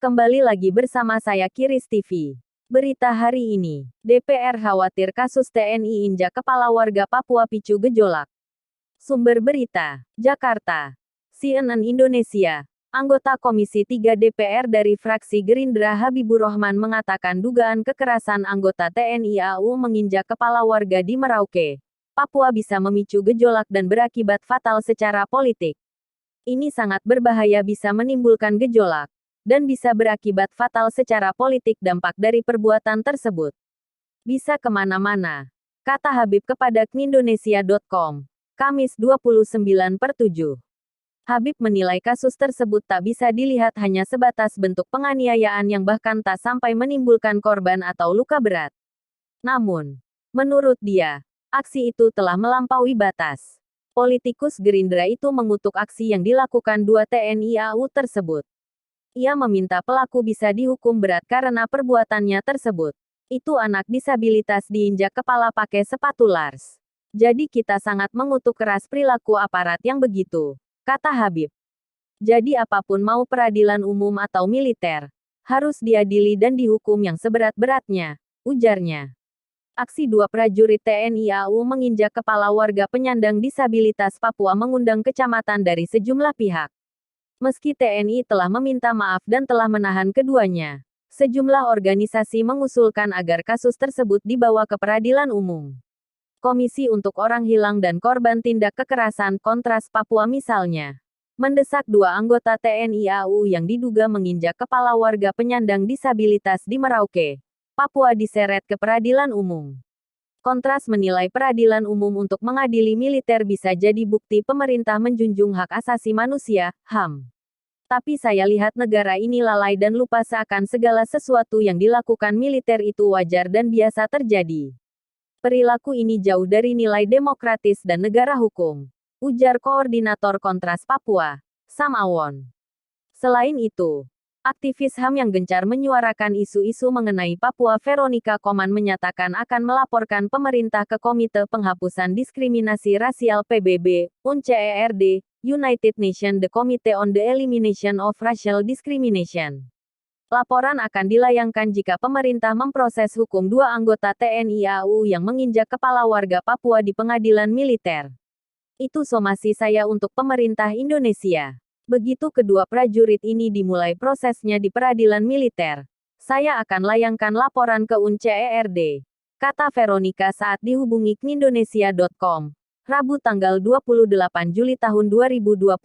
Kembali lagi bersama saya Kiris TV. Berita hari ini, DPR khawatir kasus TNI injak kepala warga Papua picu gejolak. Sumber berita, Jakarta. CNN Indonesia. Anggota Komisi 3 DPR dari fraksi Gerindra Habibur Rahman mengatakan dugaan kekerasan anggota TNI AU menginjak kepala warga di Merauke, Papua bisa memicu gejolak dan berakibat fatal secara politik. Ini sangat berbahaya, bisa menimbulkan gejolak dan bisa berakibat fatal secara politik. Dampak dari perbuatan tersebut bisa kemana-mana, kata Habib kepada knindonesia.com, Kamis 29/7. Habib menilai kasus tersebut tak bisa dilihat hanya sebatas bentuk penganiayaan yang bahkan tak sampai menimbulkan korban atau luka berat. Namun, menurut dia, aksi itu telah melampaui batas. Politikus Gerindra itu mengutuk aksi yang dilakukan dua TNI AU tersebut. Ia meminta pelaku bisa dihukum berat karena perbuatannya tersebut. Itu anak disabilitas diinjak kepala pakai sepatu Lars. Jadi kita sangat mengutuk keras perilaku aparat yang begitu, kata Habib. Jadi apapun mau peradilan umum atau militer, harus diadili dan dihukum yang seberat-beratnya, ujarnya. Aksi dua prajurit TNI AU menginjak kepala warga penyandang disabilitas Papua mengundang kecaman dari sejumlah pihak. Meski TNI telah meminta maaf dan telah menahan keduanya, sejumlah organisasi mengusulkan agar kasus tersebut dibawa ke peradilan umum. Komisi untuk Orang Hilang dan Korban Tindak Kekerasan Kontras Papua misalnya mendesak dua anggota TNI AU yang diduga menginjak kepala warga penyandang disabilitas di Merauke, Papua diseret ke peradilan umum. Kontras menilai peradilan umum untuk mengadili militer bisa jadi bukti pemerintah menjunjung hak asasi manusia, HAM. Tapi saya lihat negara ini lalai dan lupa seakan segala sesuatu yang dilakukan militer itu wajar dan biasa terjadi. Perilaku ini jauh dari nilai demokratis dan negara hukum, ujar Koordinator Kontras Papua, Sam Awon. Selain itu, aktivis HAM yang gencar menyuarakan isu-isu mengenai Papua Veronica Koman menyatakan akan melaporkan pemerintah ke Komite Penghapusan Diskriminasi Rasial PBB, UNCERD, United Nations The Committee on the Elimination of Racial Discrimination. Laporan akan dilayangkan jika pemerintah memproses hukum dua anggota TNI AU yang menginjak kepala warga Papua di pengadilan militer. Itu somasi saya untuk pemerintah Indonesia. Begitu kedua prajurit ini dimulai prosesnya di peradilan militer, saya akan layangkan laporan ke UNCERD, kata Veronica saat dihubungi knindonesia.com, Rabu tanggal 28 Juli tahun 2021.